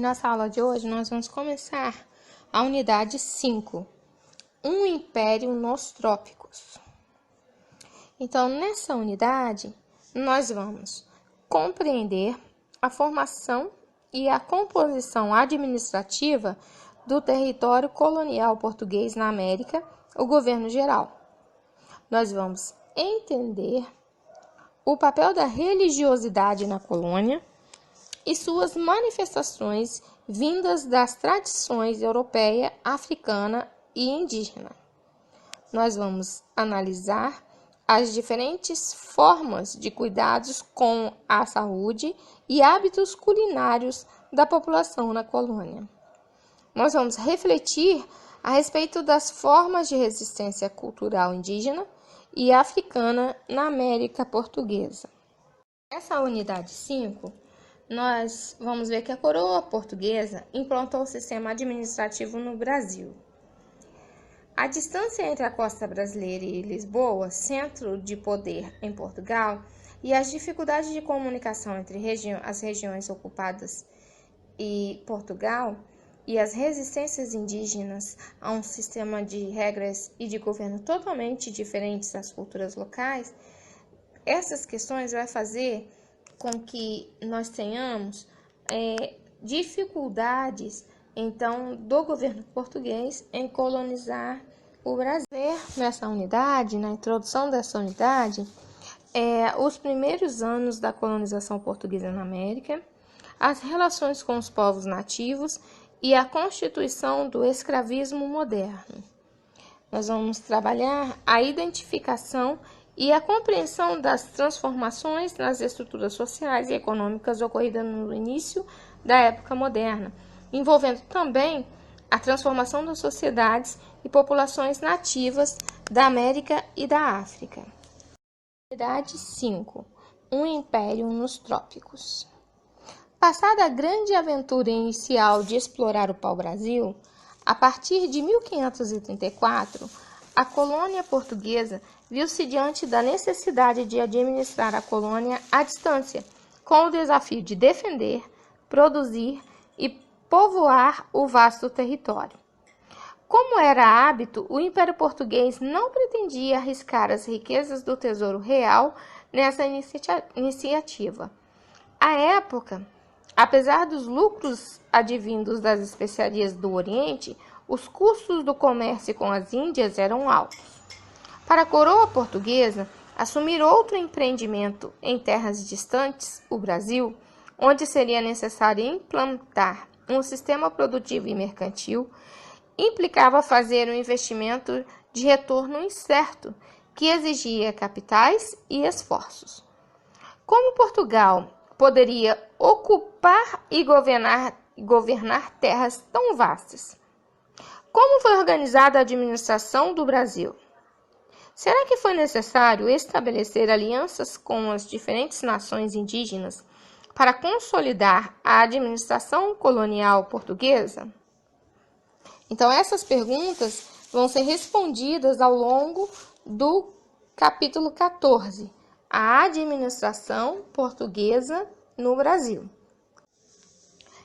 e nessa aula de hoje nós vamos começar a unidade 5, um império nos trópicos. Então, nessa unidade, nós vamos compreender a formação e a composição administrativa do território colonial português na América, o governo geral. Nós vamos entender o papel da religiosidade na colônia e suas manifestações vindas das tradições europeia, africana e indígena. Nós vamos analisar as diferentes formas de cuidados com a saúde e hábitos culinários da população na colônia. Nós vamos refletir a respeito das formas de resistência cultural indígena e africana na América Portuguesa. Nessa unidade 5, nós vamos ver que a coroa portuguesa implantou o sistema administrativo no Brasil. A distância entre a costa brasileira e Lisboa, centro de poder em Portugal, e as dificuldades de comunicação entre as regiões ocupadas e Portugal, e as resistências indígenas a um sistema de regras e de governo totalmente diferentes das culturas locais, essas questões vão fazer com que nós tenhamos dificuldades, então, do governo português em colonizar o Brasil. Nessa unidade, na introdução dessa unidade, os primeiros anos da colonização portuguesa na América, as relações com os povos nativos e a constituição do escravismo moderno. Nós vamos trabalhar a identificação e a compreensão das transformações nas estruturas sociais e econômicas ocorridas no início da época moderna, envolvendo também a transformação das sociedades e populações nativas da América e da África. Unidade 5. Um império nos trópicos. Passada a grande aventura inicial de explorar o pau-brasil, a partir de 1534, a colônia portuguesa viu-se diante da necessidade de administrar a colônia à distância, com o desafio de defender, produzir e povoar o vasto território. Como era hábito, o Império Português não pretendia arriscar as riquezas do Tesouro Real nessa iniciativa. À época, apesar dos lucros advindos das especiarias do Oriente, os custos do comércio com as Índias eram altos. Para a coroa portuguesa, assumir outro empreendimento em terras distantes, o Brasil, onde seria necessário implantar um sistema produtivo e mercantil, implicava fazer um investimento de retorno incerto, que exigia capitais e esforços. Como Portugal poderia ocupar e governar terras tão vastas? Como foi organizada a administração do Brasil? Será que foi necessário estabelecer alianças com as diferentes nações indígenas para consolidar a administração colonial portuguesa? Então, essas perguntas vão ser respondidas ao longo do capítulo 14, a administração portuguesa no Brasil.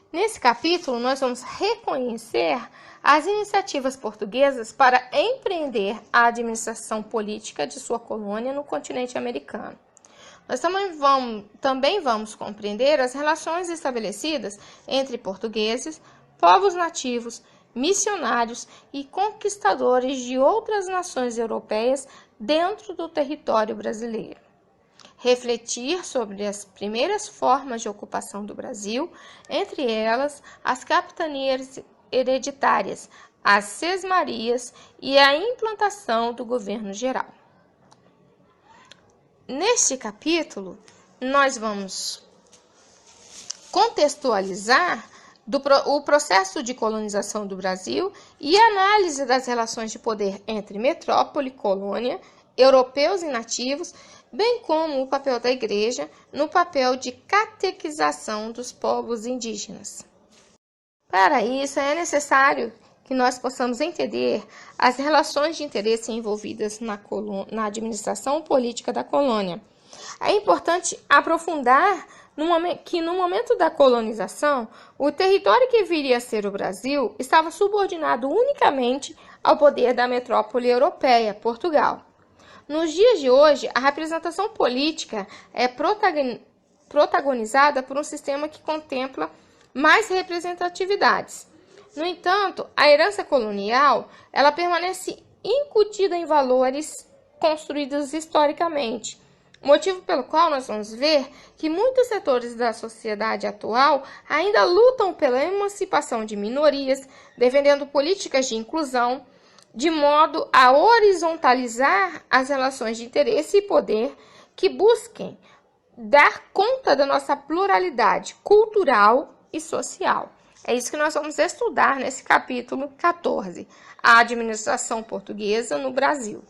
Nesse capítulo, nós vamos reconhecer as iniciativas portuguesas para empreender a administração política de sua colônia no continente americano. Nós também vamos compreender as relações estabelecidas entre portugueses, povos nativos, missionários e conquistadores de outras nações europeias dentro do território brasileiro. Refletir sobre as primeiras formas de ocupação do Brasil, entre elas as capitanias hereditárias, as sesmarias e a implantação do governo geral. Neste capítulo, nós vamos contextualizar o processo de colonização do Brasil e análise das relações de poder entre metrópole e colônia, europeus e nativos, bem como o papel da Igreja no papel de catequização dos povos indígenas. Para isso, é necessário que nós possamos entender as relações de interesse envolvidas na administração política da colônia. É importante aprofundar que no momento da colonização, o território que viria a ser o Brasil estava subordinado unicamente ao poder da metrópole europeia, Portugal. Nos dias de hoje, a representação política é protagonizada por um sistema que contempla mais representatividades. No entanto, a herança colonial, ela permanece incutida em valores construídos historicamente, motivo pelo qual nós vamos ver que muitos setores da sociedade atual ainda lutam pela emancipação de minorias, defendendo políticas de inclusão, de modo a horizontalizar as relações de interesse e poder que busquem dar conta da nossa pluralidade cultural e social. É isso que nós vamos estudar nesse capítulo 14, a administração portuguesa no Brasil.